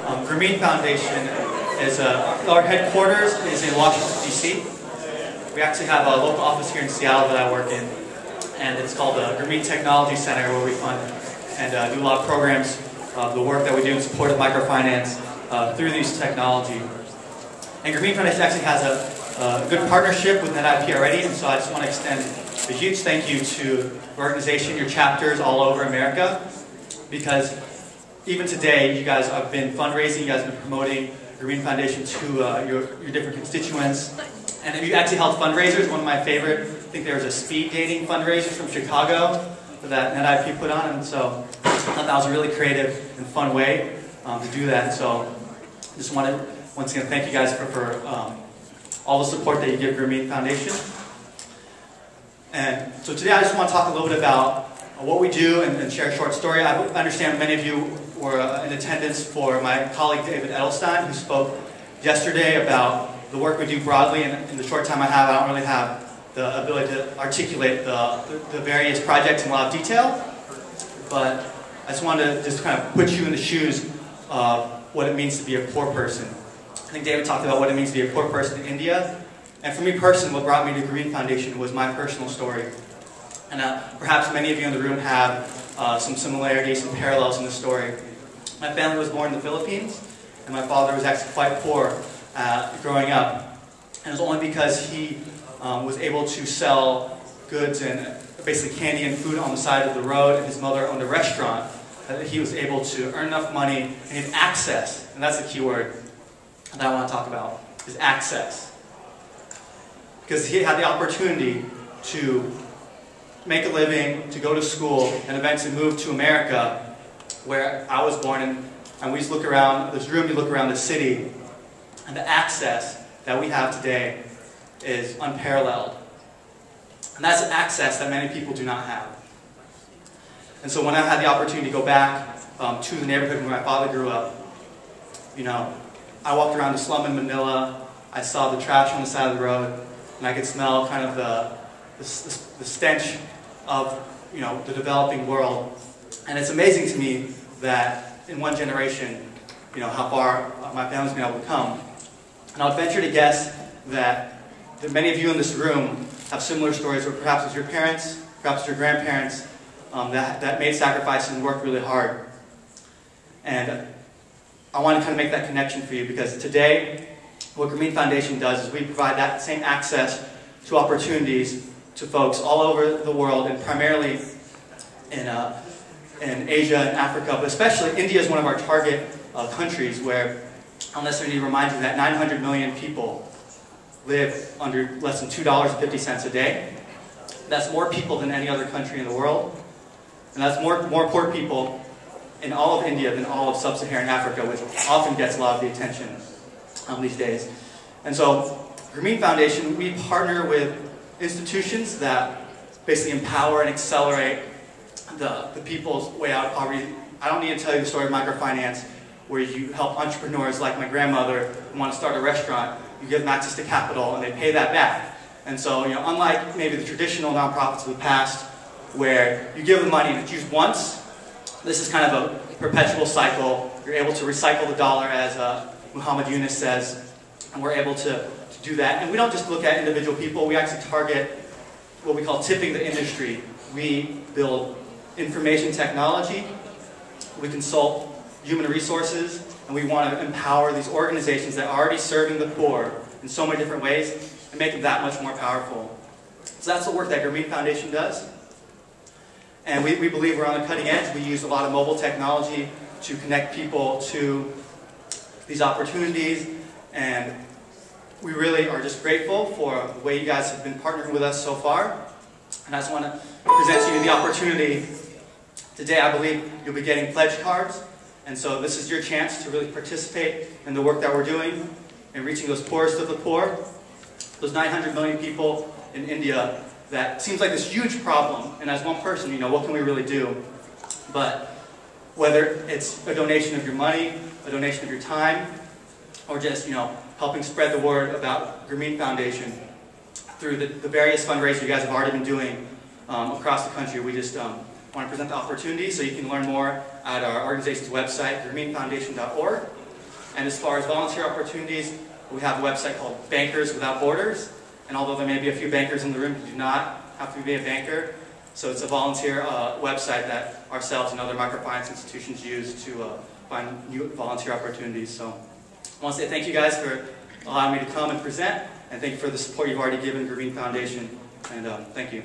Grameen Foundation is our headquarters is in Washington, D.C. We actually have a local office here in Seattle that I work in, and it's called the Grameen Technology Center, where we fund and do a lot of programs, the work that we do in support of microfinance through these technology. And Grameen Foundation actually has a good partnership with NetIP already, and so I just want to extend a huge thank you to the organization, your chapters all over America, because even today you guys have been fundraising, you guys have been promoting Grameen Foundation to your different constituents. And if you actually held fundraisers, one of my favorite, I think there was a speed dating fundraiser from Chicago that NetIP put on, and so I thought that was a really creative and fun way to do that. So just want to once again thank you guys for all the support that you give Grameen Foundation. And so today I just want to talk a little bit about what we do and share a short story. I understand many of you were in attendance for my colleague David Edelstein, who spoke yesterday about the work we do broadly, and in the short time I have, I don't really have the ability to articulate the various projects in a lot of detail, but I just wanted to kind of put you in the shoes of what it means to be a poor person. I think David talked about what it means to be a poor person in India, and for me personally, what brought me to Grameen Foundation was my personal story. And perhaps many of you in the room have some similarities, some parallels in the story. My family was born in the Philippines, and my father was actually quite poor growing up. And it was only because he was able to sell goods and basically candy and food on the side of the road, and his mother owned a restaurant, that he was able to earn enough money and his access, and that's the key word that I want to talk about, is access. Because he had the opportunity to make a living, to go to school, and eventually move to America, where I was born. And we just look around this room, you look around the city, and the access that we have today is unparalleled. And that's access that many people do not have. And so when I had the opportunity to go back to the neighborhood where my father grew up, you know, I walked around the slum in Manila, I saw the trash on the side of the road, and I could smell kind of the stench of, you know, the developing world. And it's amazing to me that in one generation, you know, how far my family's been able to come. And I'll venture to guess that many of you in this room have similar stories, or perhaps it's your parents, perhaps it's your grandparents, that made sacrifices and worked really hard. And I want to kind of make that connection for you, because today, what Grameen Foundation does is we provide that same access to opportunities to folks all over the world, and primarily in Asia and Africa, but especially India is one of our target countries, where I'll necessarily need to remind you that 900 million people live under less than $2.50 a day. That's more people than any other country in the world, and that's more poor people in all of India than all of sub-Saharan Africa, which often gets a lot of the attention these days. And so, Grameen Foundation, we partner with institutions that basically empower and accelerate the people's way out of poverty. I don't need to tell you the story of microfinance, where you help entrepreneurs like my grandmother who want to start a restaurant. You give them access to capital, and they pay that back. And so, you know, unlike maybe the traditional nonprofits of the past, where you give them money and it's used once, this is kind of a perpetual cycle. You're able to recycle the dollar, as Muhammad Yunus says, and we're able to do that. And we don't just look at individual people, we actually target what we call tipping the industry. We build information technology, we consult human resources, and we want to empower these organizations that are already serving the poor in so many different ways and make them that much more powerful. So that's the work that Grameen Foundation does. And we believe we're on the cutting edge. We use a lot of mobile technology to connect people to these opportunities, and we really are just grateful for the way you guys have been partnering with us so far. And I just want to present to you the opportunity. Today, I believe you'll be getting pledge cards, and so this is your chance to really participate in the work that we're doing in reaching those poorest of the poor, those 900 million people in India. That seems like this huge problem, and as one person, you know, what can we really do? But whether it's a donation of your money, a donation of your time, or just, you know, helping spread the word about Grameen Foundation through the various fundraisers you guys have already been doing across the country, we just want to present the opportunity. So you can learn more at our organization's website, grameenfoundation.org. And as far as volunteer opportunities, we have a website called Bankers Without Borders. And although there may be a few bankers in the room who do not have to be a banker, so it's a volunteer website that ourselves and other microfinance institutions use to find new volunteer opportunities. So I want to say thank you guys for allowing me to come and present, and thank you for the support you've already given Grameen Foundation, and thank you.